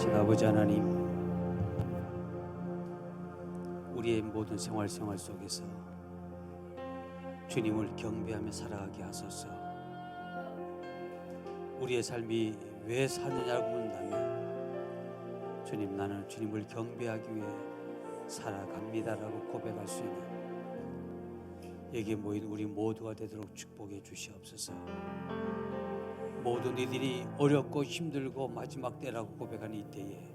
살아계신 아버지 하나님, 우리의 모든 생활 속에서 주님을 경배하며 살아가게 하소서. 우리의 삶이 왜 사느냐고 묻는다면 주님, 나는 주님을 경배하기 위해 살아갑니다라고 고백할 수 있는 여기에 모인 우리 모두가 되도록 축복해 주시옵소서. 모든 이들이 어렵고 힘들고 마지막 때라고 고백하는 이때에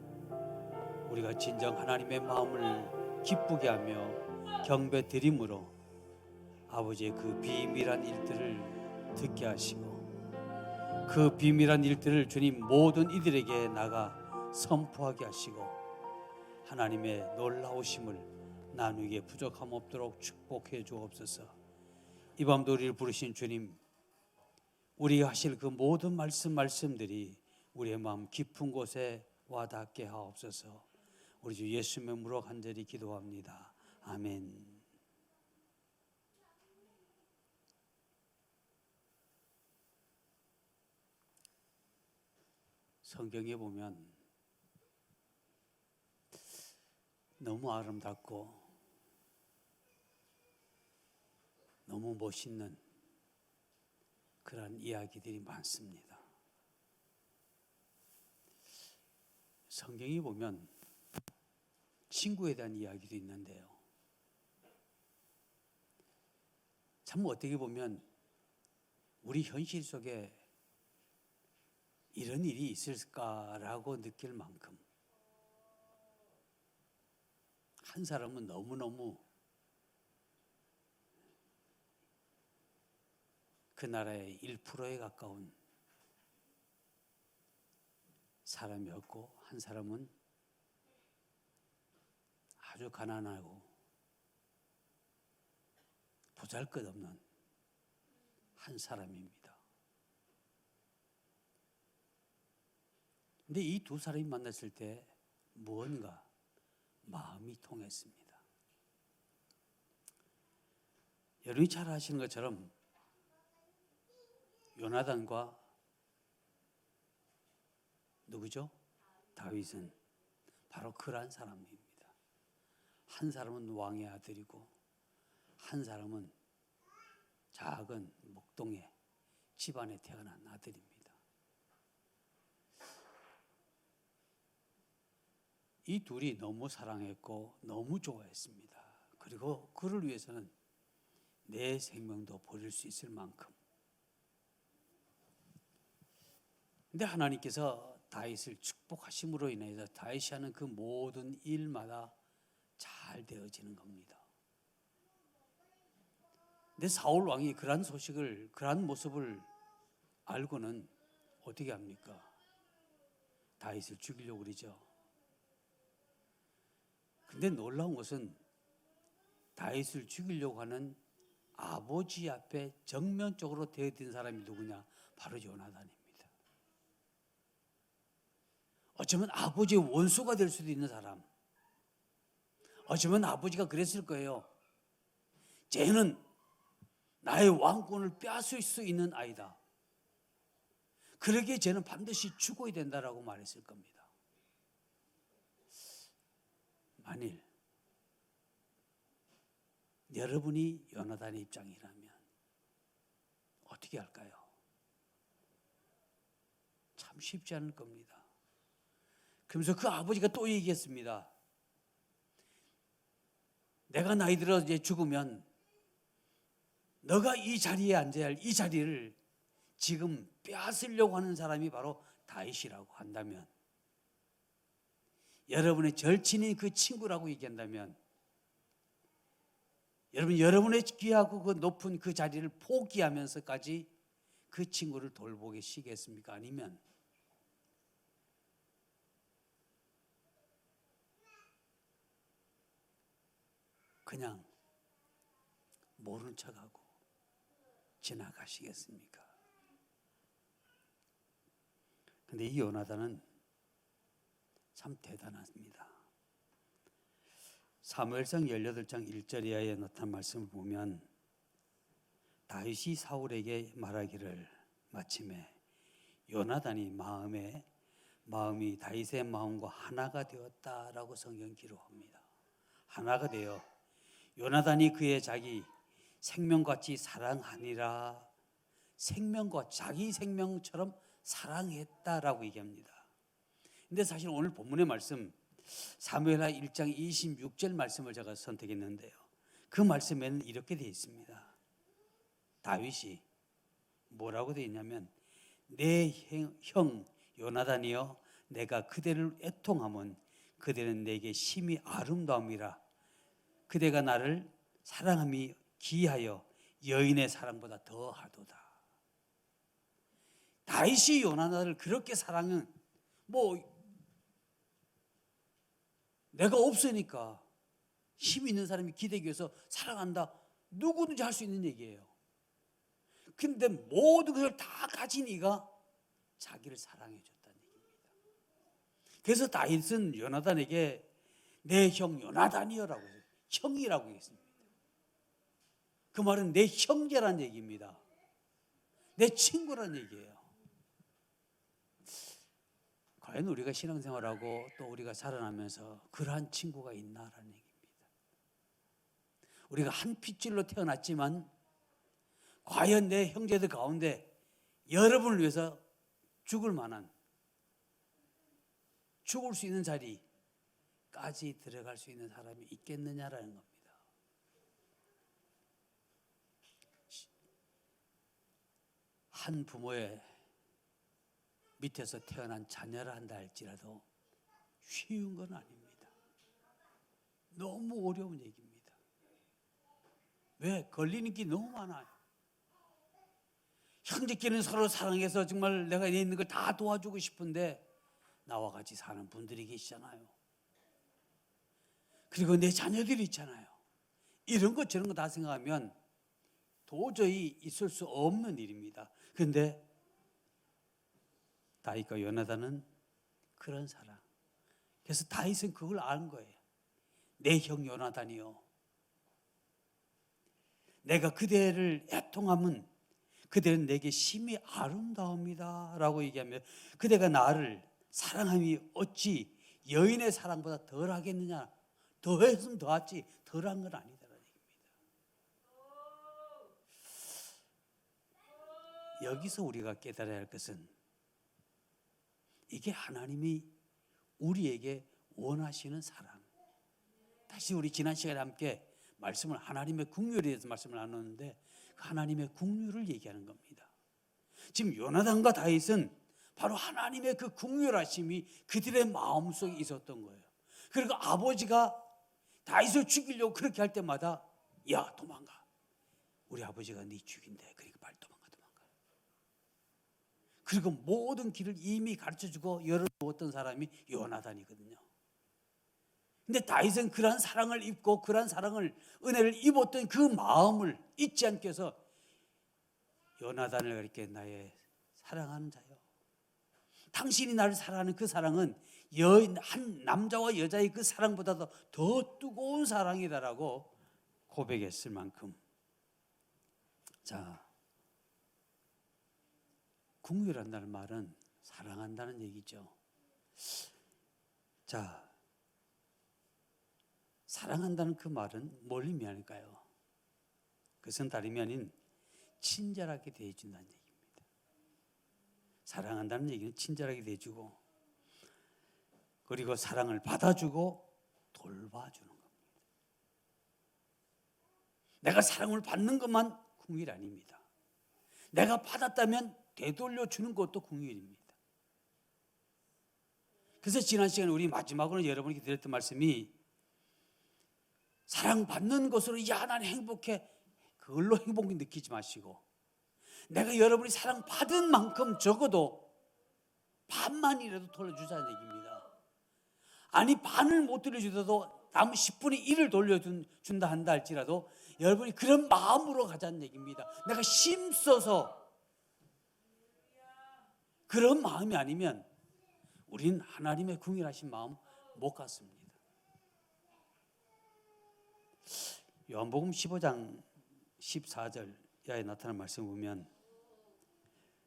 우리가 진정 하나님의 마음을 기쁘게 하며 경배 드림으로 아버지의 그 비밀한 일들을 듣게 하시고 그 비밀한 일들을 주님 모든 이들에게 나가 선포하게 하시고 하나님의 놀라우심을 나누기에 부족함 없도록 축복해 주옵소서. 이 밤도 우리를 부르신 주님, 우리가 하실 그 모든 말씀들이 우리의 마음 깊은 곳에 와닿게 하옵소서. 우리 주 예수의 이름으로 간절히 기도합니다. 아멘. 성경에 보면 너무 아름답고 너무 멋있는 그런 이야기들이 많습니다. 성경에 보면 친구에 대한 이야기도 있는데요. 참 어떻게 보면 우리 현실 속에 이런 일이 있을까라고 느낄 만큼 한 사람은 너무너무 그 나라의 1%에 가까운 사람이었고 한 사람은 아주 가난하고 보잘것없는 한 사람입니다. 근데 이 두 사람이 만났을 때 무언가 마음이 통했습니다. 여러분이 잘 아시는 것처럼 요나단과 누구죠? 다윗은 바로 그러한 사람입니다. 한 사람은 왕의 아들이고 한 사람은 작은 목동의 집안에 태어난 아들입니다. 이 둘이 너무 사랑했고 너무 좋아했습니다. 그리고 그를 위해서는 내 생명도 버릴 수 있을 만큼. 근데 하나님께서 다윗을 축복하심으로 인해서 다윗이 하는 그 모든 일마다 잘 되어지는 겁니다. 근데 사울 왕이 그러한 소식을, 그러한 모습을 알고는 어떻게 합니까? 다윗을 죽이려고 그러죠. 근데 놀라운 것은 다윗을 죽이려고 하는 아버지 앞에 정면적으로 대든 사람이 누구냐? 바로 요나단입니다. 어쩌면 아버지의 원수가 될 수도 있는 사람. 어쩌면 아버지가 그랬을 거예요. 쟤는 나의 왕권을 빼앗을 수 있는 아이다. 그러기에 쟤는 반드시 죽어야 된다라고 말했을 겁니다. 만일 여러분이 요나단의 입장이라면 어떻게 할까요? 참 쉽지 않을 겁니다. 그러면서 그 아버지가 또 얘기했습니다. 내가 나이 들어 이제 죽으면 너가 이 자리에 앉아야 할 이 자리를 지금 빼앗으려고 하는 사람이 바로 다윗이라고 한다면, 여러분의 절친인 그 친구라고 얘기한다면, 여러분의 귀하고 그 높은 그 자리를 포기하면서까지 그 친구를 돌보시겠습니까? 아니면 그냥 모른 척하고 지나가시겠습니까? 근데 이 요나단은 참 대단합니다. 사무엘상 18장 1절 이하에 나타난 말씀을 보면 다윗이 사울에게 말하기를 마침에 요나단이 마음에 마음이 다윗의 마음과 하나가 되었다라고 성경 기록합니다. 하나가 되어 요나단이 그의 자기 생명같이 사랑하니라. 생명과 자기 생명처럼 사랑했다라고 얘기합니다. 근데 사실 오늘 본문의 말씀 사무엘하 1장 26절 말씀을 제가 선택했는데요. 그 말씀에는 이렇게 되어 있습니다. 다윗이 뭐라고 되어 있냐면 내 형 요나단이여 내가 그대를 애통하면 그대는 내게 심히 아름다움이라. 그대가 나를 사랑함이 기하여 여인의 사랑보다 더하도다. 다윗이 요나단을 그렇게 사랑은 내가 없으니까 힘 있는 사람이 기대기 위해서 사랑한다. 누구든지 할 수 있는 얘기예요. 근데 모든 것을 다 가진 이가 자기를 사랑해 줬다는 얘기입니다. 그래서 다윗은 요나단에게 내 형 요나단이여라고 해요. 형이라고 했습니다. 그 말은 내 형제란 얘기입니다. 내 친구란 얘기예요. 과연 우리가 신앙생활하고 또 우리가 살아나면서 그러한 친구가 있나라는 얘기입니다. 우리가 한 핏줄로 태어났지만 과연 내 형제들 가운데 여러분을 위해서 죽을 만한, 죽을 수 있는 자리까지 들어갈 수 있는 사람이 있겠느냐라는 겁니다. 한 부모의 밑에서 태어난 자녀라 한다 할지라도 쉬운 건 아닙니다. 너무 어려운 얘기입니다. 왜? 걸리는 게 너무 많아요. 형제끼리는 서로 사랑해서 정말 내가 내 있는 걸 다 도와주고 싶은데 나와 같이 사는 분들이 계시잖아요. 그리고 내 자녀들이 있잖아요. 이런 것 저런 거 다 생각하면 도저히 있을 수 없는 일입니다. 그런데 다윗과 요나단은 그런 사랑. 그래서 다윗은 그걸 안 거예요. 내 형 요나단이요, 내가 그대를 애통하면 그대는 내게 심히 아름다웁니다 라고 얘기하며 그대가 나를 사랑함이 어찌 여인의 사랑보다 덜하겠느냐. 더했으면 더하지 덜한 건 아니다라는 얘기입니다. 여기서 우리가 깨달아야 할 것은 이게 하나님이 우리에게 원하시는 사랑. 다시 우리 지난 시간에 함께 말씀을 하나님의 긍휼에 대해서 말씀을 나눴는데 하나님의 긍휼을 얘기하는 겁니다. 지금 요나단과 다윗은 바로 하나님의 그 긍휼하심이 그들의 마음속에 있었던 거예요. 그리고 아버지가 다윗을 죽이려고 그렇게 할 때마다 야 도망가. 우리 아버지가 네 죽인대. 그러니까 빨리 도망가. 그리고 모든 길을 이미 가르쳐주고 열어주었던 사람이 요나단이거든요. 근데 다윗은 그러한 사랑을 입고 그러한 사랑을 은혜를 입었던 그 마음을 잊지 않기 위해서 요나단을 그렇게 나의 사랑하는 자요, 당신이 나를 사랑하는 그 사랑은 한 남자와 여자의 그 사랑보다도 더 뜨거운 사랑이다라고 고백했을 만큼. 자, 긍휼한다는 말은 사랑한다는 얘기죠. 자, 사랑한다는 그 말은 뭘 의미할까요? 그것은 다름이 아닌 친절하게 대해준다는 얘기입니다. 사랑한다는 얘기는 친절하게 대해주고 그리고 사랑을 받아주고 돌봐주는 겁니다. 내가 사랑을 받는 것만 긍휼이 아닙니다. 내가 받았다면 되돌려 주는 것도 긍휼입니다. 그래서 지난 시간에 우리 마지막으로 여러분에게 드렸던 말씀이 사랑받는 것으로 야 나는 행복해, 그걸로 행복을 느끼지 마시고 내가 여러분이 사랑받은 만큼 적어도 반만이라도 돌려주자는 얘기입니다. 아니 반을 못 돌려주더라도 남은 10분의 1을 돌려준다 한다 할지라도 여러분이 그런 마음으로 가자는 얘기입니다. 내가 힘써서 그런 마음이 아니면 우리는 하나님의 긍휼하신 마음 못 갖습니다. 요한복음 15장 14절에 나타난 말씀 보면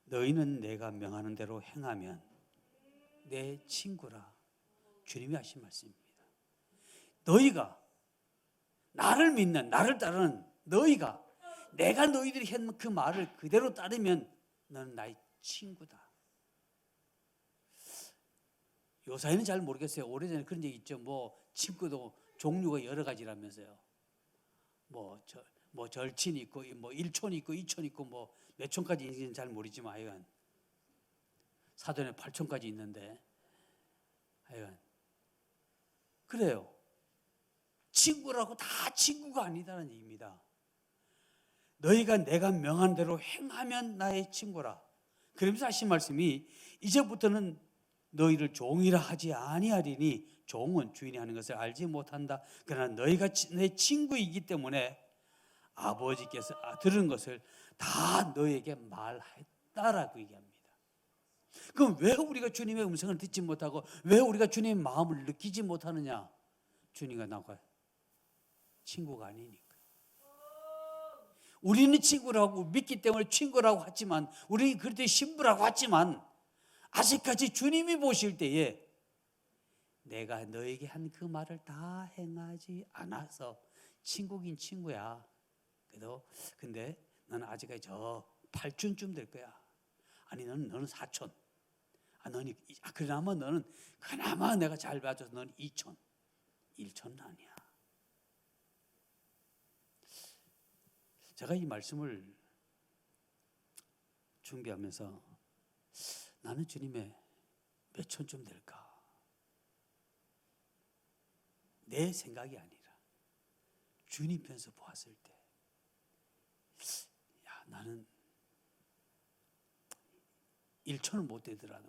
너희는 내가 명하는 대로 행하면 내 친구라. 주님이 하신 말씀입니다. 너희가 나를 믿는, 나를 따르는 너희가, 내가 너희들이 한 그 말을 그대로 따르면 너는 나의 친구다. 요사이는 잘 모르겠어요. 오래전에 그런 얘기 있죠. 뭐 친구도 종류가 여러 가지라면서요. 뭐 절친이 있고, 뭐 1촌 있고 2촌 있고, 뭐 몇 촌까지 있는지는 잘 모르지만 하여간 사돈에 8촌까지 있는데, 하여간 그래요. 친구라고 다 친구가 아니다는 얘기입니다. 너희가 내가 명한 대로 행하면 나의 친구라. 그러면서 하신 말씀이 이제부터는 너희를 종이라 하지 아니하리니, 종은 주인이 하는 것을 알지 못한다. 그러나 너희가 내 친구이기 때문에 아버지께서 들은 것을 다 너희에게 말했다라고 얘기합니다. 그럼 왜 우리가 주님의 음성을 듣지 못하고 왜 우리가 주님의 마음을 느끼지 못하느냐? 주님과 나가 친구가 아니니까. 우리는 친구라고 믿기 때문에 친구라고 하지만, 우리는 그럴 때 신부라고 하지만, 아직까지 주님이 보실 때에 내가 너에게 한 그 말을 다 행하지 않아서 친구긴 친구야. 근데 너는 아직까지 저 8촌쯤 될 거야. 아니 너는 4촌. 그나마 너는 그나마 내가 잘 봐줘서 너는 2촌. 1촌은 아니야. 제가 이 말씀을 준비하면서 나는 주님의 몇 촌쯤 될까? 내 생각이 아니라 주님 편에서 보았을 때, 야, 나는 1촌은 못 되더라도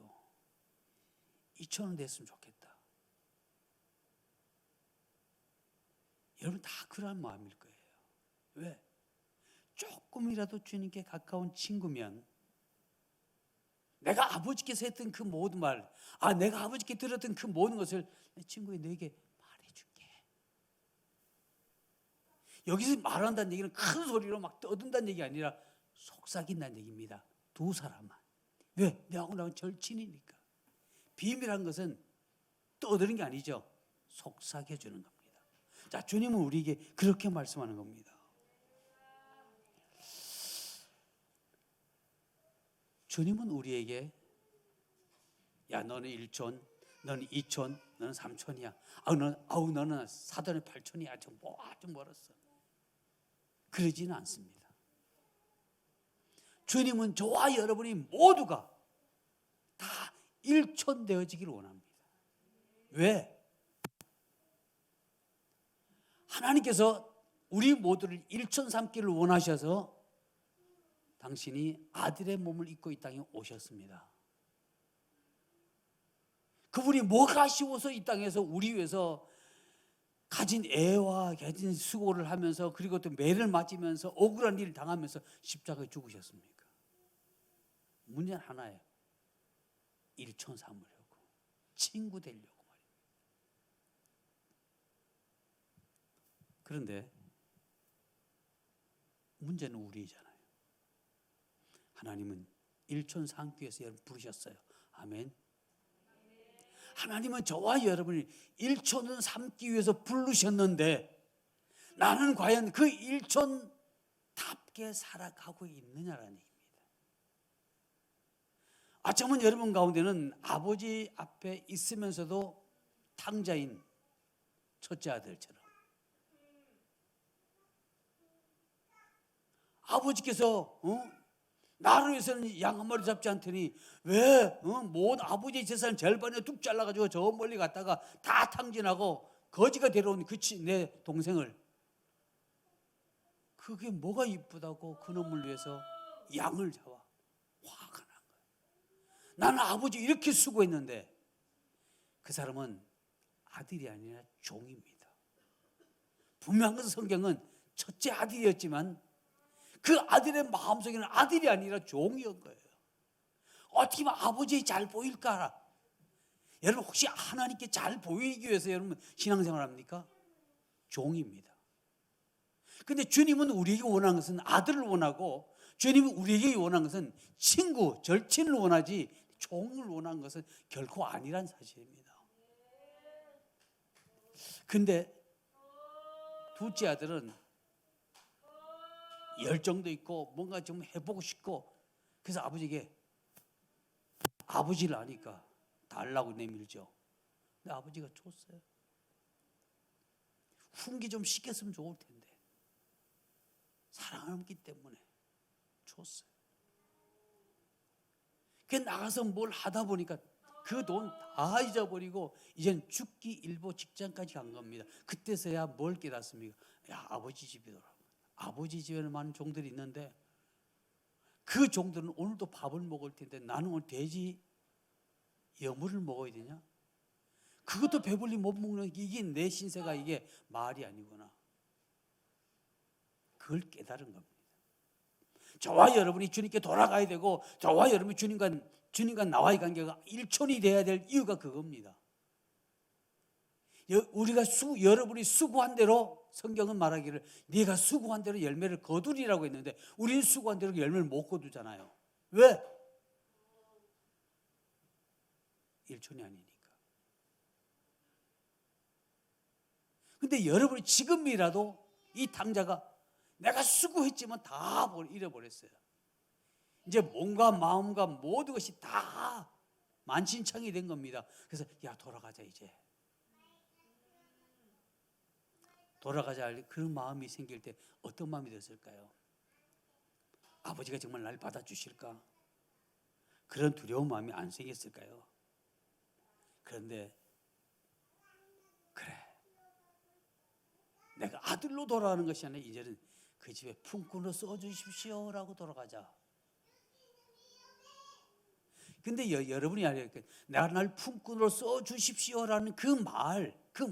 2촌은 됐으면 좋겠다. 여러분 다 그런 마음일 거예요. 왜? 조금이라도 주님께 가까운 친구면, 내가 아버지께서 했던 그 모든 말, 내가 아버지께 들었던 그 모든 것을 내 친구에 너에게 말해줄게. 여기서 말한다는 얘기는 큰 소리로 막 떠든다는 얘기 아니라 속삭인다는 얘기입니다. 두 사람만. 왜? 내하고 나하고 절친이니까. 비밀한 것은 떠드는 게 아니죠. 속삭여주는 겁니다. 자, 주님은 우리에게 그렇게 말씀하는 겁니다. 주님은 우리에게, 야, 너는 1촌, 너는 2촌, 너는 3촌이야. 너는 사돈의 8촌이야. 좀 멀었어. 그러지는 않습니다. 주님은 저와 여러분이 모두가 다 1촌 되어지기를 원합니다. 왜? 하나님께서 우리 모두를 1촌 삼기를 원하셔서 당신이 아들의 몸을 입고 이 땅에 오셨습니다. 그분이 뭐가 아쉬워서 이 땅에서 우리 위해서 가진 애와 가진 수고를 하면서, 그리고 또 매를 맞으면서 억울한 일을 당하면서 십자가에 죽으셨습니까? 문제는 하나예요. 1촌 삼으려고, 친구 되려고 말입니다. 그런데 문제는 우리잖아요. 하나님은 1촌 삼기 위해서 여러분 부르셨어요. 아멘. 하나님은 저와 여러분을 1촌은 삼기 위해서 부르셨는데, 나는 과연 그 1촌답게 살아가고 있느냐라는 얘기입니다. 어쩌면 여러분 가운데는 아버지 앞에 있으면서도 탕자인 첫째 아들처럼, 아버지께서 나를 위해서는 양 한 마리 잡지 않더니 왜 모든 아버지의 재산 절반을 뚝 잘라가지고 저 멀리 갔다가 다 탕진하고 거지가 데려온 내 동생을, 그게 뭐가 이쁘다고 그놈을 위해서 양을 잡아. 화가 난 거야. 나는 아버지 이렇게 수고했는데, 그 사람은 아들이 아니라 종입니다. 분명한 것은 성경은 첫째 아들이었지만 그 아들의 마음속에는 아들이 아니라 종이었던 거예요. 어떻게 하면 아버지 잘 보일까? 여러분 혹시 하나님께 잘 보이기 위해서 여러분 신앙생활 합니까? 종입니다. 근데 주님은 우리에게 원하는 것은 아들을 원하고, 주님은 우리에게 원하는 것은 친구, 절친을 원하지 종을 원한 것은 결코 아니란 사실입니다. 근데 둘째 아들은 열정도 있고 뭔가 좀 해보고 싶고, 그래서 아버지에게, 아버지를 아니까 달라고 내밀죠. 근데 아버지가 줬어요. 훈계 좀 시켰으면 좋을 텐데 사랑하기 때문에 줬어요. 그 나가서 뭘 하다 보니까 그 돈 다 잊어버리고 이제는 죽기 일보 직전까지 간 겁니다. 그때서야 뭘 깨닫습니까? 야, 아버지 집이더라. 아버지 집에는 많은 종들이 있는데 그 종들은 오늘도 밥을 먹을 텐데 나는 오늘 돼지 여물을 먹어야 되냐? 그것도 배불리 못 먹는, 이게 내 신세가 이게 말이 아니구나. 그걸 깨달은 겁니다. 저와 여러분이 주님께 돌아가야 되고, 저와 여러분이 주님과 나와의 관계가 일촌이 돼야 될 이유가 그겁니다. 우리가 여러분이 수고한 대로, 성경은 말하기를 네가 수고한 대로 열매를 거두리라고 했는데 우리는 수고한 대로 열매를 못 거두잖아요. 왜? 일촌이 아니니까. 근데 여러분이 지금이라도 이 당자가 내가 수고했지만 다 잃어버렸어요. 이제 몸과 마음과 모든 것이 다 만신창이 된 겁니다. 그래서 야, 돌아가자. 이제 돌아가자 할 그런 마음이 생길 때 어떤 마음이 들었을까요? 아버지가 정말 날 받아주실까? 그런 두려운 마음이 안 생겼을까요? 그런데 그래, 내가 아들로 돌아가는 것이 아니라 이제는 그 집에 품꾼으로 써주십시오라고 돌아가자. 근데 여러분이 알아야, 내가 날 품꾼으로 써주십시오라는 그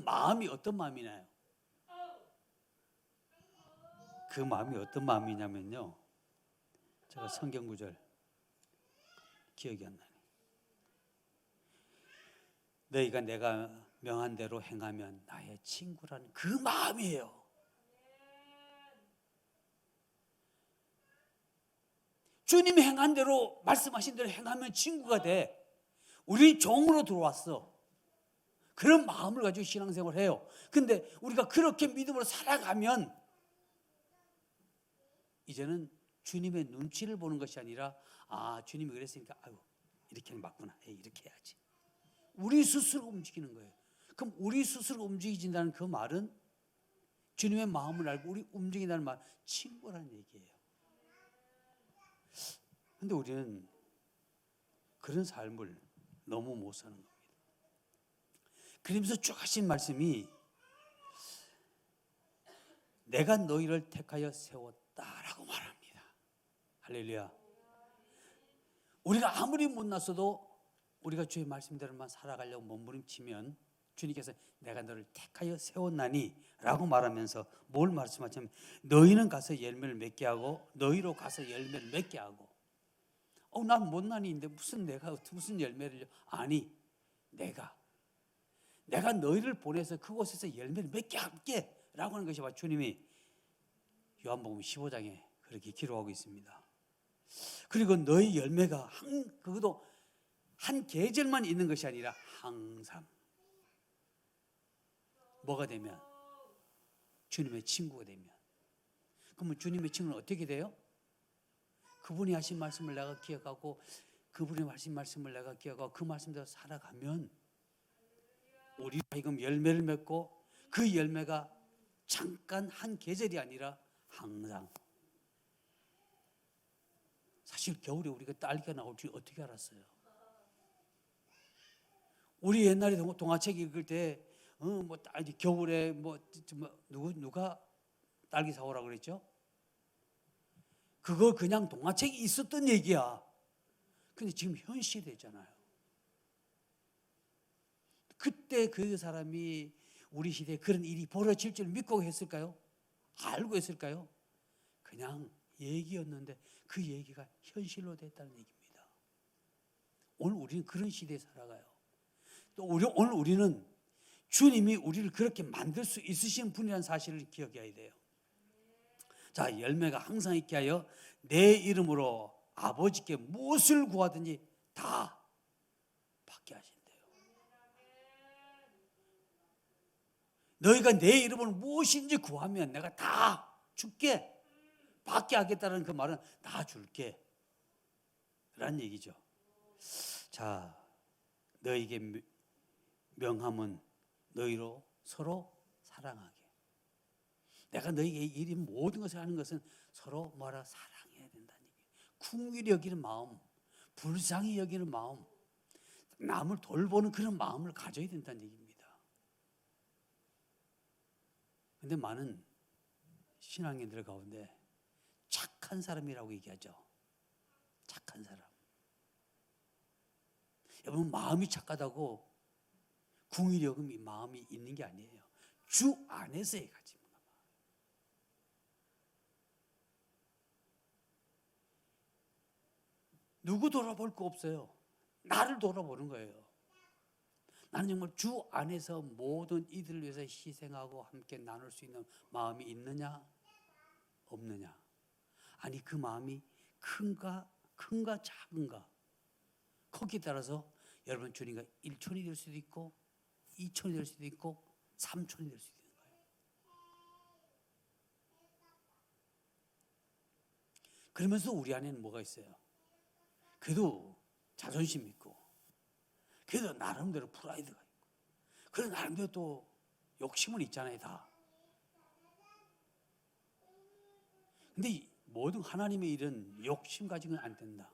마음이 어떤 마음이나요? 그 마음이 어떤 마음이냐면요, 제가 성경 구절 기억이 안 나네. 너희가 내가 명한 대로 행하면 나의 친구라는 그 마음이에요. 주님이 행한 대로, 말씀하신 대로 행하면 친구가 돼. 우리 종으로 들어왔어. 그런 마음을 가지고 신앙생활을 해요. 근데 우리가 그렇게 믿음으로 살아가면 이제는 주님의 눈치를 보는 것이 아니라, 아, 주님이 그랬으니까 아유, 이렇게 맞구나, 이렇게 해야지. 우리 스스로 움직이는 거예요. 그럼 우리 스스로 움직이진다는 그 말은 주님의 마음을 알고 우리 움직인다는 말, 친구라는 얘기예요. 근데 우리는 그런 삶을 너무 못 사는 겁니다. 그러면서 쭉 하신 말씀이 내가 너희를 택하여 세웠다라고 말합니다. 할렐루야. 우리가 아무리 못났어도 우리가 주의 말씀대로만 살아가려고 몸부림치면 주님께서 내가 너를 택하여 세웠나니 라고 말하면서 뭘 말씀하시냐면 너희는 가서 열매를 맺게 하고 너희로 가서 열매를 맺게 하고. 난 못난이인데 무슨 열매를. 아니, 내가 너희를 보내서 그곳에서 열매를 맺게 할게 라고 하는 것이 바로 주님이 요한복음 15장에 그렇게 기록하고 있습니다. 그리고 너희 열매가 그것도 한 계절만 있는 것이 아니라 항상 뭐가 되면 주님의 친구가 되면, 그러면 주님의 친구는 어떻게 돼요? 그분이 하신 말씀을 내가 기억하고 그분이 하신 말씀을 내가 기억하고 그 말씀대로 살아가면 우리가 지금 열매를 맺고 그 열매가 잠깐 한 계절이 아니라 항상. 사실 겨울에 우리가 딸기가 나올 줄 어떻게 알았어요? 우리 옛날에 동화책 읽을 때 겨울에 누가 딸기 사오라고 그랬죠? 그거 그냥 동화책이 있었던 얘기야. 근데 지금 현실이잖아요. 그때 그 사람이 우리 시대에 그런 일이 벌어질 줄 믿고 했을까요? 알고 했을까요? 그냥 얘기였는데 그 얘기가 현실로 됐다는 얘기입니다. 오늘 우리는 그런 시대에 살아가요. 또 오늘 우리는 주님이 우리를 그렇게 만들 수 있으신 분이라는 사실을 기억해야 돼요. 자, 열매가 항상 있게 하여 내 이름으로 아버지께 무엇을 구하든지 다 받게 하신대요. 너희가 내 이름을 무엇인지 구하면 내가 다 줄게. 받게 하겠다는 그 말은 다 줄게 라는 얘기죠. 자, 너희에게 명함은 너희로 서로 사랑하게. 내가 너희에게 이 모든 것을 하는 것은 서로 뭐라 사랑해야 된다는 얘기예요. 긍휼히 여기는 마음, 불쌍히 여기는 마음, 남을 돌보는 그런 마음을 가져야 된다는 얘기입니다. 그런데 많은 신앙인들 가운데 착한 사람이라고 얘기하죠. 착한 사람. 여러분, 마음이 착하다고 긍휼히 여김이 마음이 있는 게 아니에요. 주 안에서의 가짐. 누구 돌아볼 거 없어요. 나를 돌아보는 거예요. 나는 정말 주 안에서 모든 이들을 위해서 희생하고 함께 나눌 수 있는 마음이 있느냐 없느냐. 아니, 그 마음이 큰가 작은가, 거기에 따라서 여러분 주님과 1촌이 될 수도 있고 2촌이 될 수도 있고 3촌이 될 수도 있는 거예요. 그러면서 우리 안에는 뭐가 있어요? 그래도 자존심 있고, 그래도 나름대로 프라이드가 있고, 그래도 나름대로 또 욕심은 있잖아요, 다. 근데 모든 하나님의 일은 욕심 가지고는 안 된다.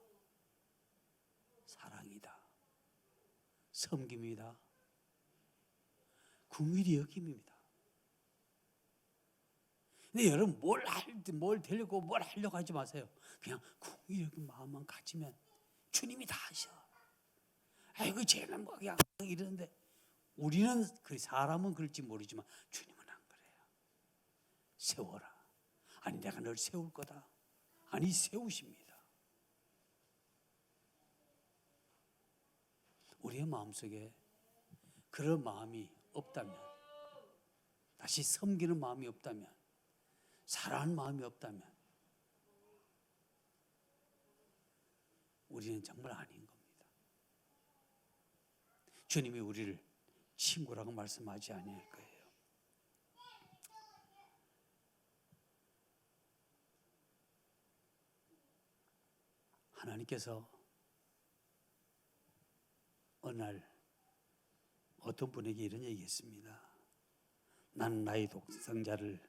사랑이다, 섬김이다, 긍휼히 여김입니다. 근데 여러분 뭘 되려고 뭘 하려고 하지 마세요. 그냥 긍휼히 여김 마음만 가지면 주님이 다 하셔. 아이고 쟤는 뭐 그냥 이러는데, 우리는 그 사람은 그럴지 모르지만 주님은 안 그래요. 세워라. 아니 내가 널 세울 거다. 아니 세우십니다. 우리의 마음속에 그런 마음이 없다면, 다시 섬기는 마음이 없다면, 사랑하는 마음이 없다면 우리는 정말 아닌 겁니다. 주님이 우리를 친구라고 말씀하지 아니할 거예요. 하나님께서 어느 날 어떤 분에게 이런 얘기했습니다. 나는 나의 독생자를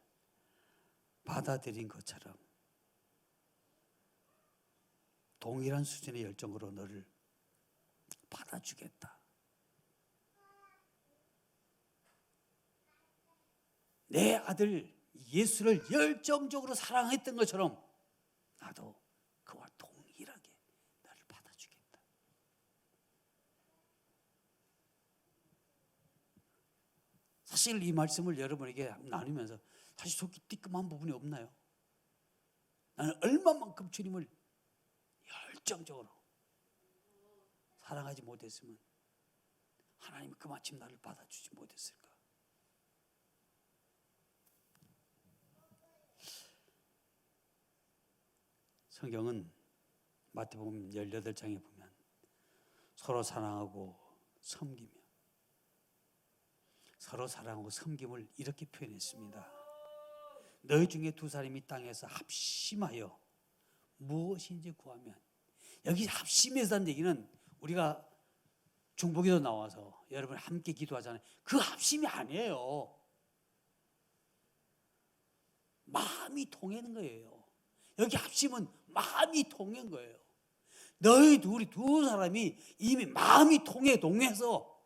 받아들인 것처럼 동일한 수준의 열정으로 너를 받아주겠다. 내 아들 예수를 열정적으로 사랑했던 것처럼 나도 그와 동일하게 너를 받아주겠다. 사실 이 말씀을 여러분에게 나누면서 사실 속이 뜨끔한 부분이 없나요? 나는 얼마만큼 주님을 열정적으로 사랑하지 못했으면 하나님이 그마침 나를 받아주지 못했을까? 성경은 마태복음 18장에 보면 서로 사랑하고 섬기며, 서로 사랑하고 섬김을 이렇게 표현했습니다. 너희 중에 두 사람이 땅에서 합심하여 무엇인지 구하면, 여기 합심해서는 얘기는 우리가 중보기도 나와서 여러분 함께 기도하잖아요. 그 합심이 아니에요. 마음이 통하는 거예요. 여기 합심은 마음이 통한 거예요. 너희 두 사람이 이미 마음이 동해서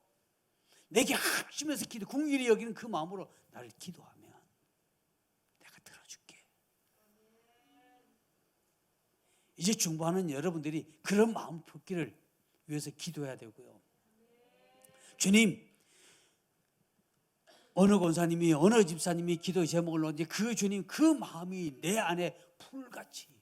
내게 합심해서 긍휼히 여기는 그 마음으로 나를 기도하면 내가 들어줄게. 이제 중보하는 여러분들이 그런 마음 품기를 위해서 기도해야 되고요. 주님, 어느 권사님이 어느 집사님이 기도 제목을 넣었는지 그 주님 그 마음이 내 안에 풀같이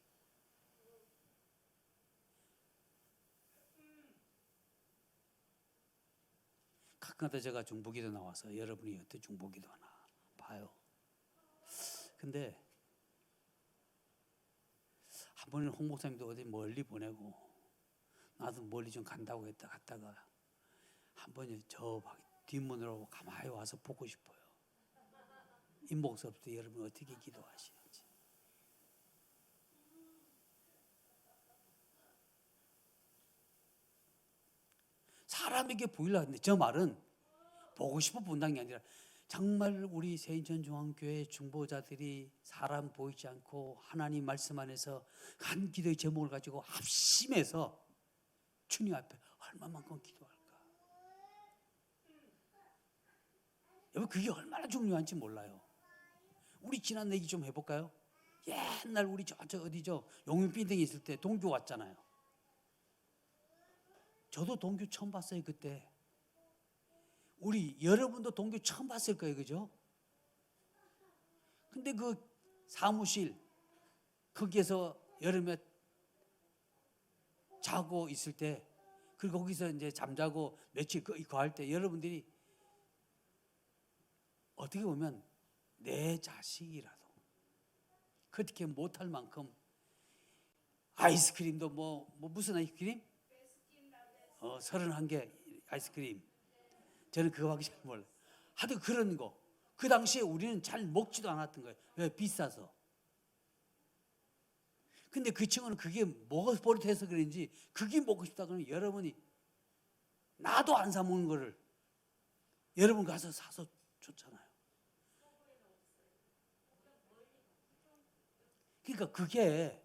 가끔가다 제가 중보기도 나와서 여러분이 어떻게 중보기도 하나 봐요. 근데 한 번은 홍 목사님도 어디 멀리 보내고 나도 멀리 좀 간다고 했다 갔다가 한번 저 뒷문으로 가만히 와서 보고 싶어요. 이 목소리부터 여러분 어떻게 기도하시는지. 사람에게 보이려고 했는데 저 말은 보고 싶어 본다는 게 아니라 정말 우리 세인천중앙교회 중보자들이 사람 보이지 않고 하나님 말씀 안에서 한 기도의 제목을 가지고 합심해서 주님 앞에 얼마만큼 기도할까. 여러분 그게 얼마나 중요한지 몰라요. 우리 지난 얘기 좀 해볼까요? 옛날 우리 저 어디죠? 용인빌딩에 있을 때 동교 왔잖아요. 저도 동교 처음 봤어요 그때. 우리 여러분도 동교 처음 봤을 거예요, 그죠? 근데 그 사무실 거기에서 여름에 자고 있을 때, 그리고 거기서 이제 잠자고 며칠 거할 때 여러분들이 어떻게 보면 내 자식이라도 그렇게 못할 만큼 아이스크림도 뭐 무슨 아이스크림? 31개 아이스크림. 저는 그거밖에 잘 몰라요. 하여튼 그런 거. 그 당시에 우리는 잘 먹지도 않았던 거예요. 왜? 비싸서. 근데 그 친구는 그게 먹어 버릇해서 그런지 그게 먹고 싶다 그러면 여러분이 나도 안 사 먹는 거를 여러분 가서 사서 줬잖아요. 그러니까 그게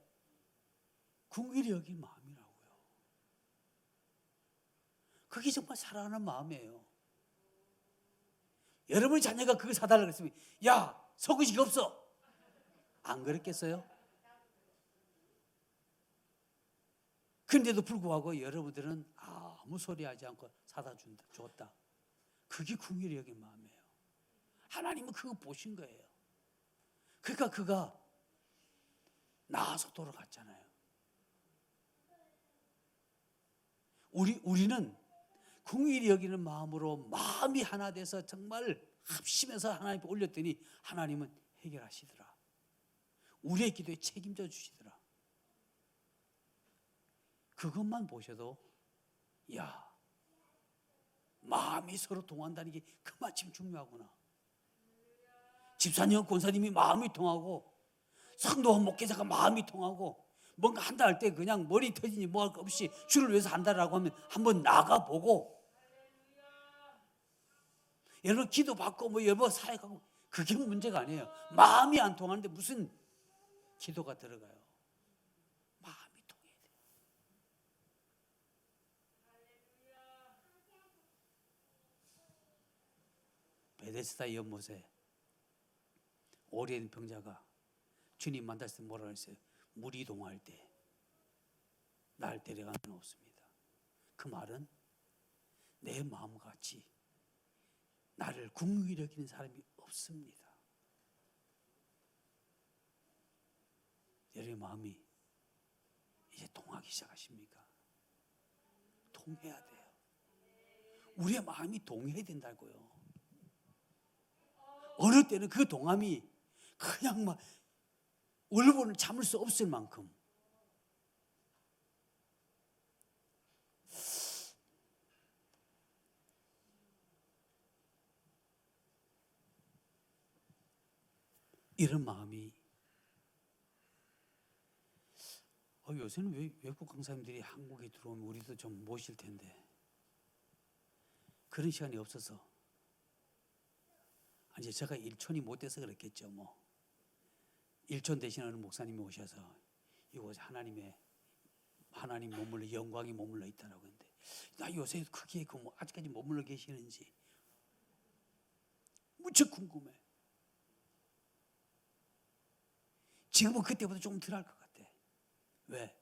궁일이 여긴 마음이라고요. 그게 정말 사랑하는 마음이에요. 여러분의 자녀가 그걸 사달라고 했으면 야 속의식 없어 안 그랬겠어요? 그런데도 불구하고 여러분들은 아무 소리 하지 않고 사다 줬다. 그게 궁일이 여긴 마음이에요. 하나님은 그거 보신 거예요. 그러니까 그가 나아서 돌아갔잖아요. 우리는 궁일이 여기는 마음으로 마음이 하나 돼서 정말 합심해서 하나님께 올렸더니 하나님은 해결하시더라. 우리의 기도에 책임져 주시더라. 그것만 보셔도 야 마음이 서로 통한다는 게 그만큼 중요하구나. 집사님 권사님이 마음이 통하고 성도와 목회자가 마음이 통하고 뭔가 한다 할 때 그냥 머리 터지니 뭐 할 거 없이 주를 위해서 한다라고 하면 한번 나가보고 여러분 기도 받고 뭐 여러 사역하고 그게 문제가 아니에요. 마음이 안 통하는데 무슨 기도가 들어가요. 마음이 통해야 돼요. 베데스다 연못에 오랜 병자가 주님 만났을 때 뭐라고 했어요? 물이 동할 때 날 데려가면 없습니다. 그 말은 내 마음같이 나를 궁극히 여기는 사람이 없습니다. 여러분의 마음이 이제 통하기 시작하십니까? 통해야 돼요. 우리의 마음이 동해야 된다고요. 어느 때는 그 동함이 그냥 막 울분을 참을 수 없을 만큼 이런 마음이 요새는 왜 외국 강사님들이 한국에 들어오면 우리도 좀 모실 텐데 그런 시간이 없어서 이제 제가 일촌이 못 돼서 그랬겠죠. 뭐 일촌 대신하는 목사님이 오셔서 이곳 하나님 머물러 영광이 머물러 있다라고 했는데 나 요새 그게 뭐 아직까지 머물러 계시는지 무척 궁금해. 지금은 그때보다 조금 덜 할 것 같아. 왜?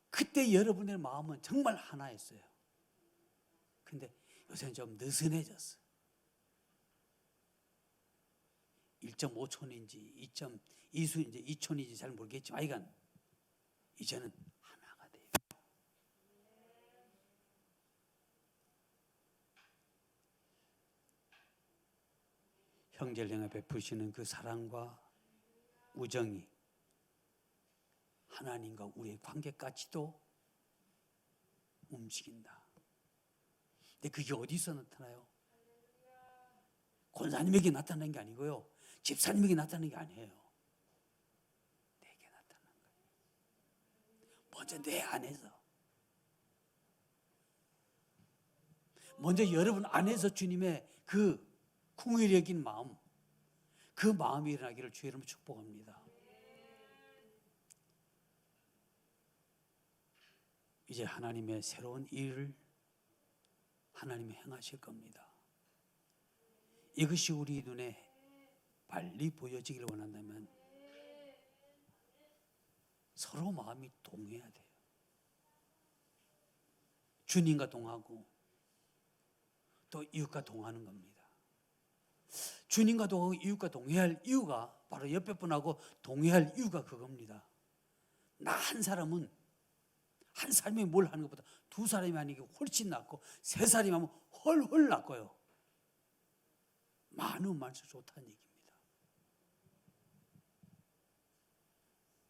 그때 여러분의 마음은 정말 하나였어요. 근데 요새는 좀 느슨해졌어. 1.5촌인지 2.2수인지 2촌인지 잘 모르겠지만 하여간 이제는 하나가 돼요. 형제를 향해 베푸시는 그 사랑과 우정이 하나님과 우리의 관계까지도 움직인다. 근데 그게 어디서 나타나요? 권사님에게 나타나는 게 아니고요, 집사님에게 나타나는 게 아니에요. 내게 나타나는 거예요. 먼저 내 안에서, 먼저 여러분 안에서 주님의 그 궁휼히 여긴 마음, 그 마음이 일어나기를 주의 이름으로 축복합니다. 이제 하나님의 새로운 일을 하나님이 행하실 겁니다. 이것이 우리 눈에 빨리 보여지기를 원한다면 서로 마음이 동해야 돼요. 주님과 동하고 또 이웃과 동하는 겁니다. 주님과 동하고 이웃과 동해야 할 이유가 바로 옆에 분하고 동해야 할 이유가 그겁니다. 나 한 사람은 한 사람이 뭘 하는 것보다 두 사람이 하는 게 훨씬 낫고 세 사람이 하면 훨훨 낫고요. 많으면 많을수록 좋다는 얘기입니다.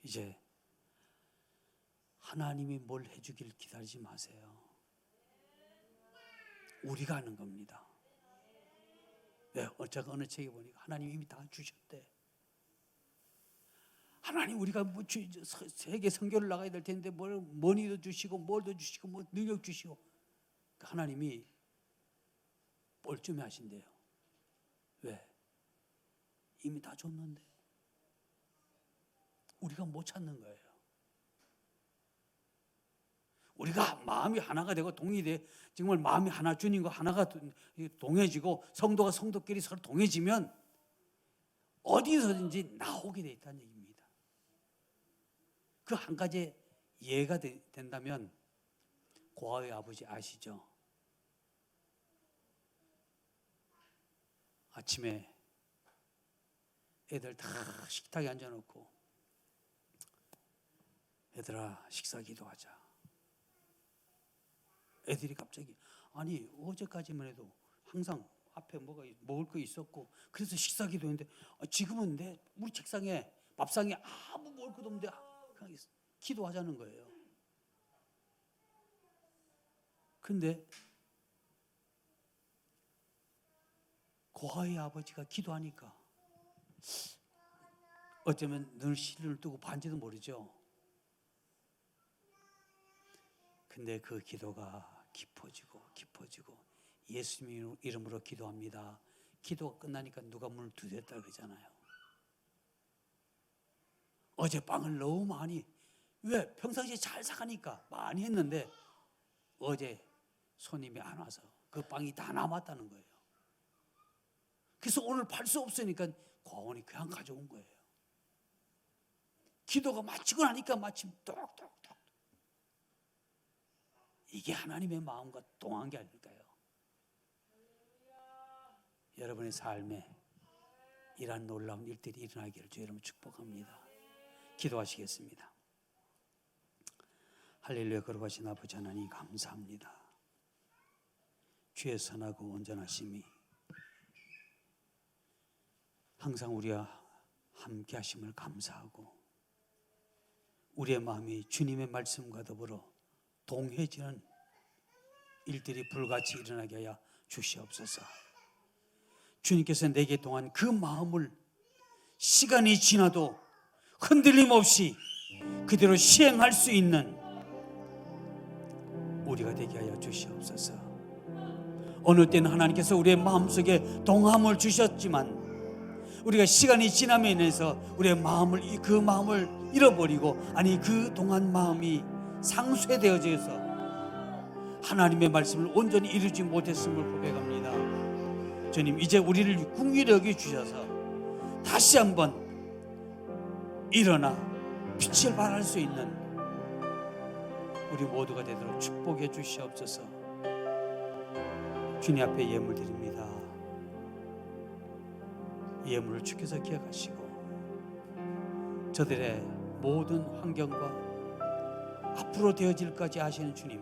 이제 하나님이 뭘 해주길 기다리지 마세요. 우리가 하는 겁니다. 왜? 제가 어느 책에 보니까 하나님이 이미 다 주셨대. 하나님, 우리가 뭐 세계 선교를 나가야 될 텐데 뭘 머니도 주시고 뭘도 주시고 뭐 능력 주시고, 하나님이 뻘쭘해 하신대요. 왜? 이미 다 줬는데 우리가 못 찾는 거예요. 우리가 마음이 하나가 되고 동의돼, 정말 마음이 하나, 주님과 하나가 동해지고 성도가 성도끼리 서로 동해지면 어디서든지 나오게 돼 있다는 얘기입니다. 그 한 가지 예가 된다면, 고아의 아버지 아시죠? 아침에 애들 다 식탁에 앉아놓고, 얘들아 식사 기도하자. 애들이 갑자기, 아니 어제까지만 해도 항상 앞에 뭐가 먹을 거 있었고 그래서 식사 기도했는데 지금은 우리 책상에 밥상에 아무 먹을 것도 없는데 그냥 기도하자는 거예요. 근데 고아의 아버지가 기도하니까 어쩌면 눈을 시름을 뜨고 반지도 모르죠. 근데 그 기도가 깊어지고 예수님 이름으로 기도합니다. 기도가 끝나니까 누가 문을 두드렸다 그러잖아요. 어제 빵을 너무 많이, 왜? 평상시에 잘 사가니까 많이 했는데 어제 손님이 안 와서 그 빵이 다 남았다는 거예요. 그래서 오늘 팔 수 없으니까 고아원이 그냥 가져온 거예요. 기도가 마치고 나니까 마침 똑똑똑. 이게 하나님의 마음과 동한 게 아닐까요? 여러분의 삶에 이러한 놀라운 일들이 일어나기를 주의 이름으로 축복합니다. 기도하시겠습니다. 할렐루야. 거룩하신 아버지 하나님 감사합니다. 주의 선하고 온전하심이 항상 우리와 함께 하심을 감사하고, 우리의 마음이 주님의 말씀과 더불어 동해지는 일들이 불같이 일어나게 하여 주시옵소서. 주님께서 내게 동한 그 마음을 시간이 지나도 흔들림 없이 그대로 시행할 수 있는 우리가 되게 하여 주시옵소서. 어느 때는 하나님께서 우리의 마음속에 동함을 주셨지만 우리가 시간이 지남에 인해서 우리의 마음을, 그 마음을 잃어버리고, 아니 그 동안 마음이 상쇄되어져서 하나님의 말씀을 온전히 이루지 못했음을 고백합니다. 주님, 이제 우리를 긍휼히 여겨 주셔서 다시 한번 일어나 빛을 발할 수 있는 우리 모두가 되도록 축복해 주시옵소서. 주님 앞에 예물 드립니다. 이 예물을 주께서 기억하시고 저들의 모든 환경과 앞으로 되어질까지 아시는 주님,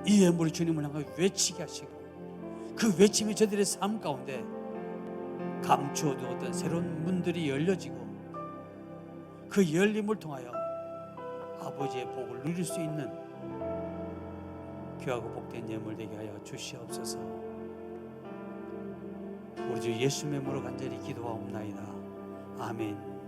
이 예물이 주님을 향해 외치게 하시고 그 외침이 저들의 삶 가운데 감추어두었던 새로운 문들이 열려지고 그 열림을 통하여 아버지의 복을 누릴 수 있는 귀하고 복된 예물 되게 하여 주시옵소서. 우리 주 예수님의 이름으로 간절히 기도하옵나이다. 아멘.